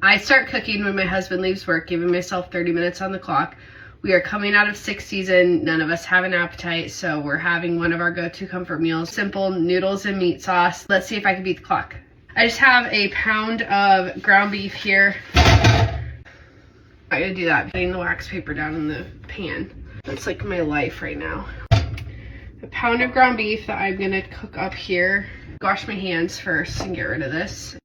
I start cooking when my husband leaves work, giving myself 30 minutes on the clock. We are coming out of 6 season. None of us have an appetite, so we're having one of our go-to comfort meals. Simple noodles and meat sauce. Let's see if I can beat the clock. I just have a pound of ground beef here. I'm gonna do that, putting the wax paper down in the pan. That's like my life right now. A pound of ground beef that I'm gonna cook up here. Wash my hands first and get rid of this.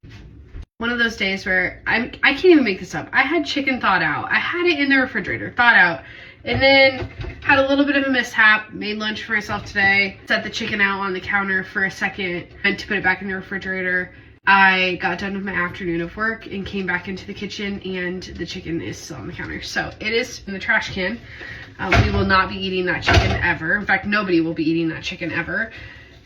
One of those days where I can't even make this up. I had chicken thawed out. I had it in the refrigerator, thawed out, and then had a little bit of a mishap. Made lunch for myself today. Set the chicken out on the counter for a second and to put it back in the refrigerator. I got done with my afternoon of work and came back into the kitchen, and the chicken is still on the counter. So it is in the trash can. We will not be eating that chicken ever. In fact, nobody will be eating that chicken ever.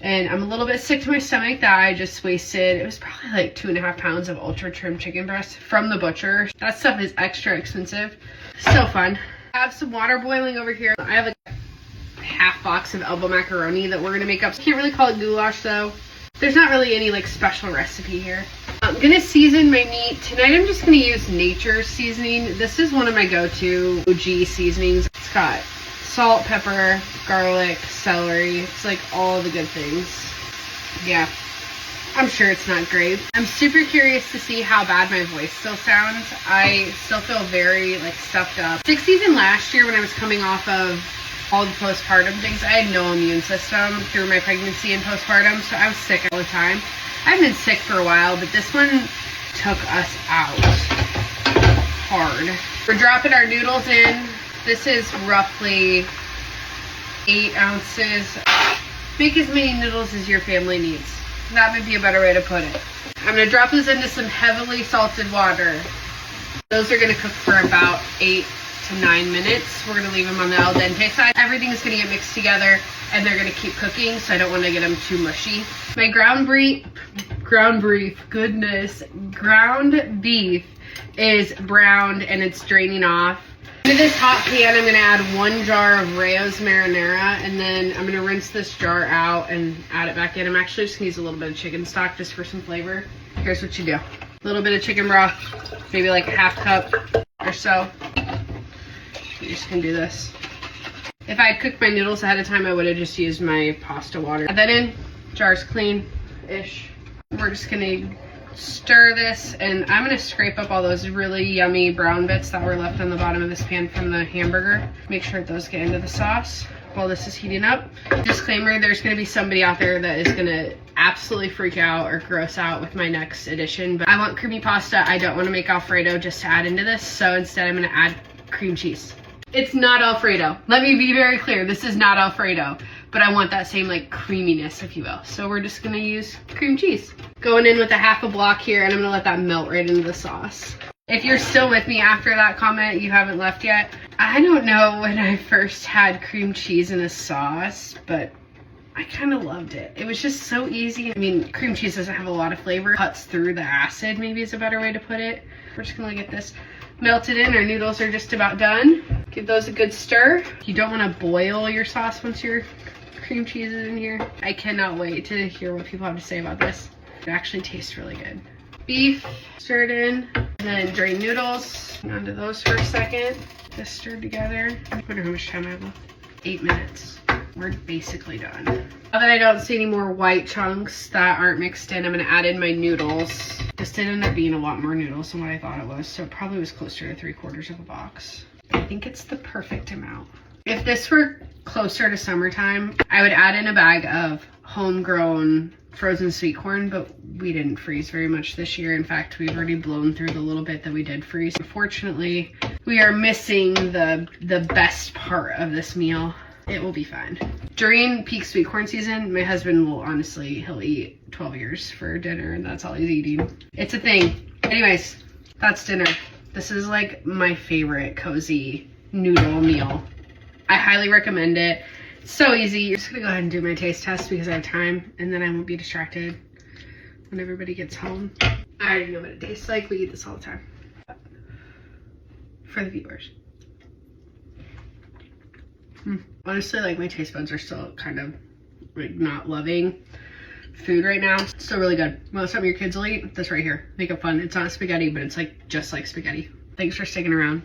And I'm a little bit sick to my stomach that I just wasted. It was probably like 2.5 pounds of ultra trim chicken breast from the butcher. That stuff is extra expensive. So fun. I have some water boiling over here. I have like a half box of elbow macaroni that we're gonna make up. Can't really call it goulash though. There's not really any like special recipe here. I'm gonna season my meat. Tonight I'm just gonna use Nature's seasoning. This is one of my go-to OG seasonings. It's got salt, pepper, garlic, celery. It's like all the good things. Yeah, I'm sure it's not great. I'm super curious to see how bad my voice still sounds. I still feel very like stuffed up. 6 season last year when I was coming off of all the postpartum things, I had no immune system through my pregnancy and postpartum, so I was sick all the time. I've been sick for a while, but this one took us out hard. We're dropping our noodles in. This is roughly 8 ounces. Make as many noodles as your family needs. That would be a better way to put it. I'm gonna drop those into some heavily salted water. Those are gonna cook for about 8 to 9 minutes. We're gonna leave them on the al dente side. Everything is gonna get mixed together and they're gonna keep cooking, so I don't wanna get them too mushy. My ground beef is browned and it's draining off. Into this hot pan, I'm gonna add 1 jar of Rayo's marinara, and then I'm gonna rinse this jar out and add it back in. I'm actually just gonna use a little bit of chicken stock just for some flavor. Here's what you do. A little bit of chicken broth, maybe like a half cup or so. You're just gonna do this. If I had cooked my noodles ahead of time, I would have just used my pasta water. Add that in, jar's clean-ish. We're just gonna stir this, and I'm gonna scrape up all those really yummy brown bits that were left on the bottom of this pan from the hamburger. Make sure those get into the sauce while this is heating up. Disclaimer, there's gonna be somebody out there that is gonna absolutely freak out or gross out with my next addition, but I want creamy pasta. I don't wanna make Alfredo just to add into this, so instead I'm gonna add cream cheese. It's not Alfredo. Let me be very clear, this is not Alfredo, but I want that same like creaminess, if you will. So we're just gonna use cream cheese. Going in with a half a block here, and I'm gonna let that melt right into the sauce. If you're still with me after that comment, you haven't left yet. I don't know when I first had cream cheese in a sauce, but I kind of loved it. It was just so easy. I mean, cream cheese doesn't have a lot of flavor. Cuts through the acid, maybe is a better way to put it. We're just gonna get this melted in. Our noodles are just about done. Give those a good stir. You don't want to boil your sauce once your cream cheese is in here. I cannot wait to hear what people have to say about this. It actually tastes really good. Beef stirred in, and then drain noodles. Hang on to those for a second. Just stirred together. I wonder how much time I have left. 8 minutes. We're basically done. Now that I don't see any more white chunks that aren't mixed in, I'm gonna add in my noodles. This did end up being a lot more noodles than what I thought it was, so it probably was closer to 3/4 of a box. I think it's the perfect amount. If this were closer to summertime, I would add in a bag of homegrown frozen sweet corn, but we didn't freeze very much this year. In fact, we've already blown through the little bit that we did freeze. Unfortunately, we are missing the best part of this meal. It will be fine. During peak sweet corn season, my husband will honestly, he'll eat 12 ears for dinner, and that's all he's eating. It's a thing. Anyways, that's dinner. This is like my favorite cozy noodle meal. I highly recommend it. It's so easy. I'm just gonna go ahead and do my taste test because I have time, and then I won't be distracted when everybody gets home. I already know what it tastes like. We eat this all the time. For the viewers. Honestly, like my taste buds are still kind of like not loving food right now. It's still really good. Want something your kids will eat? This right here. Make it fun. It's not spaghetti, but it's like just like spaghetti. Thanks for sticking around.